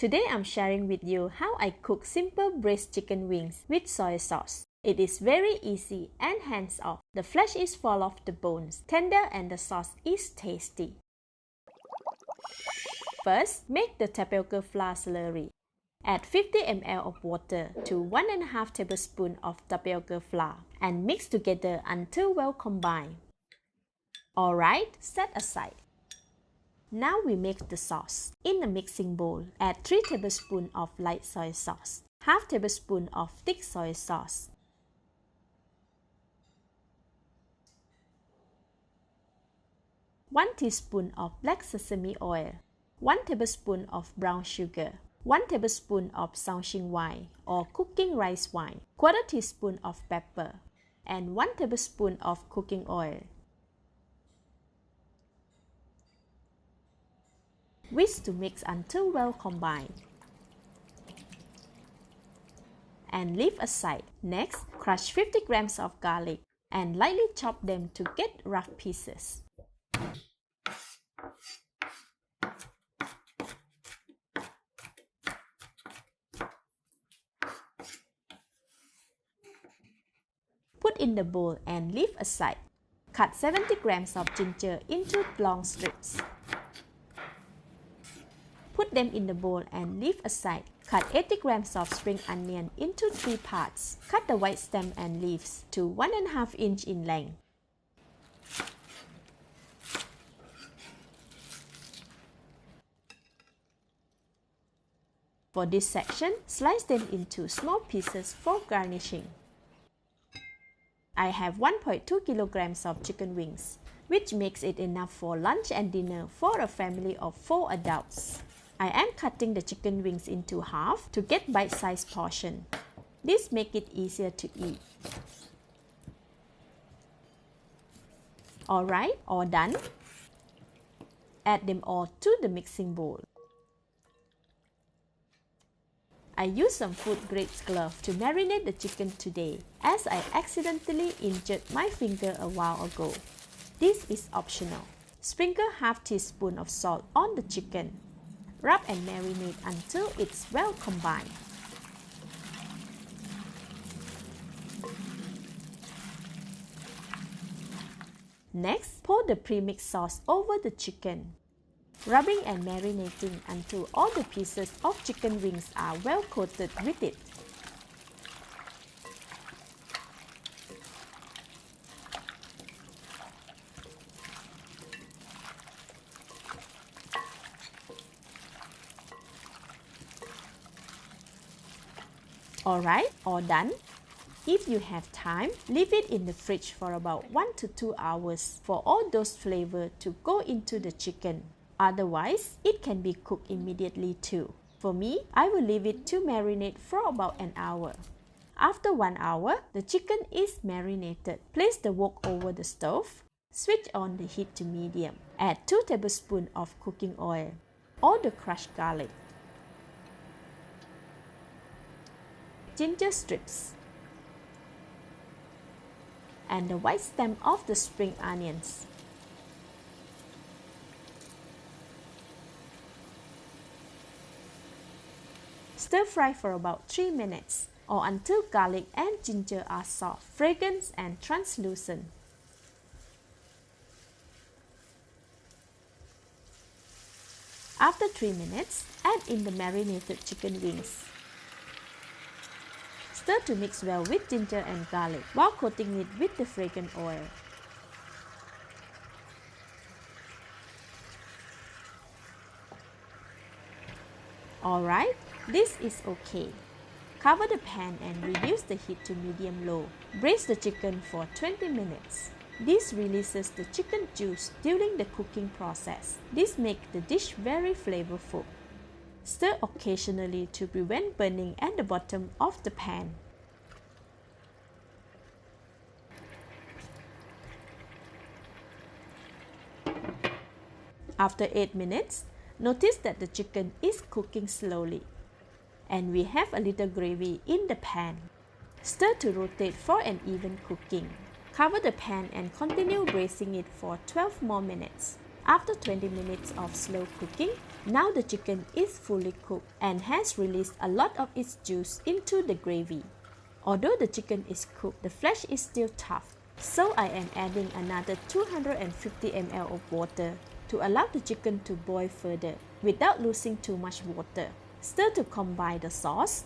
Today I'm sharing with you how I cook simple braised chicken wings with soy sauce. It is very easy and hands-off. The flesh is full of the bones, tender, and the sauce is tasty. First, make the tapioca flour slurry. Add 50 ml of water to 1.5 tablespoons of tapioca flour and mix together until well combined. Alright, set aside. Now we make the sauce. In a mixing bowl, add 3 tablespoons of light soy sauce, half tablespoon of thick soy sauce, 1 teaspoon of black sesame oil, 1 tablespoon of brown sugar, 1 tablespoon of Shaoxing wine or cooking rice wine, 1/4 teaspoon of pepper, and 1 tablespoon of cooking oil. Whisk to mix until well combined. And leave aside. Next, crush 50 grams of garlic and lightly chop them to get rough pieces. Put in the bowl and leave aside. Cut 70 grams of ginger into long strips. Put them in the bowl and leave aside. Cut 80 grams of spring onion into 3 parts. Cut the white stem and leaves to 1.5 inch in length. For this section, slice them into small pieces for garnishing. I have 1.2 kilograms of chicken wings, which makes it enough for lunch and dinner for a family of 4 adults. I am cutting the chicken wings into half to get bite-sized portion. This makes it easier to eat. Alright, all done. Add them all to the mixing bowl. I used some food-grade glove to marinate the chicken today, as I accidentally injured my finger a while ago. This is optional. Sprinkle half teaspoon of salt on the chicken. Rub and marinate until it's well combined. Next, pour the premixed sauce over the chicken. Rubbing and marinating until all the pieces of chicken wings are well coated with it. Alright, all done. If you have time, leave it in the fridge for about 1 to 2 hours for all those flavors to go into the chicken. Otherwise, it can be cooked immediately too. For me, I will leave it to marinate for about an hour. After 1 hour, the chicken is marinated. Place the wok over the stove. Switch on the heat to medium. Add 2 tablespoons of cooking oil or the crushed garlic, ginger strips, and the white stem of the spring onions. Stir fry for about 3 minutes or until garlic and ginger are soft, fragrant, and translucent. After 3 minutes, add in the marinated chicken wings. Stir to mix well with ginger and garlic while coating it with the fragrant oil. Alright, this is okay. Cover the pan and reduce the heat to medium-low. Braise the chicken for 20 minutes. This releases the chicken juice during the cooking process. This makes the dish very flavorful. Stir occasionally to prevent burning at the bottom of the pan. After 8 minutes, notice that the chicken is cooking slowly. And we have a little gravy in the pan. Stir to rotate for an even cooking. Cover the pan and continue braising it for 12 more minutes. After 20 minutes of slow cooking, now the chicken is fully cooked and has released a lot of its juice into the gravy. Although the chicken is cooked, the flesh is still tough, so I am adding another 250 ml of water to allow the chicken to boil further without losing too much water. Stir to combine the sauce.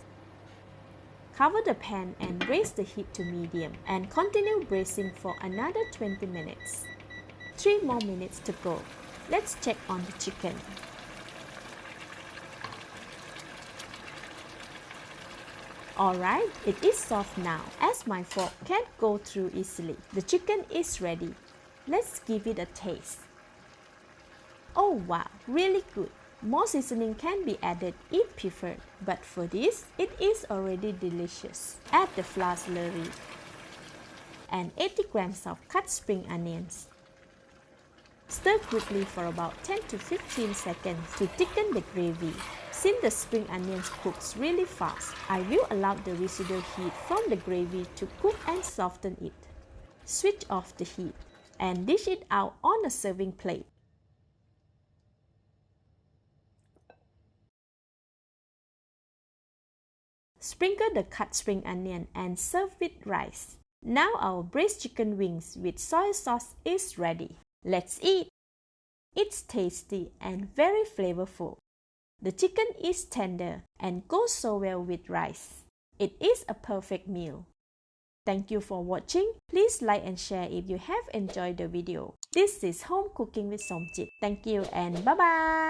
Cover the pan and raise the heat to medium and continue braising for another 20 minutes. 3 more minutes to go. Let's check on the chicken. Alright, it is soft now, as my fork can't go through easily. The chicken is ready. Let's give it a taste. Oh wow, really good. More seasoning can be added if preferred, but for this, it is already delicious. Add the flour slurry and 80 grams of cut spring onions. Stir quickly for about 10 to 15 seconds to thicken the gravy. Since the spring onions cooks really fast, I will allow the residual heat from the gravy to cook and soften it. Switch off the heat and dish it out on a serving plate. Sprinkle the cut spring onion and serve with rice. Now our braised chicken wings with soy sauce is ready. Let's eat! It's tasty and very flavorful. The chicken is tender and goes so well with rice. It is a perfect meal. Thank you for watching. Please like and share if you have enjoyed the video. This is Home Cooking with Somjit. Thank you and bye-bye!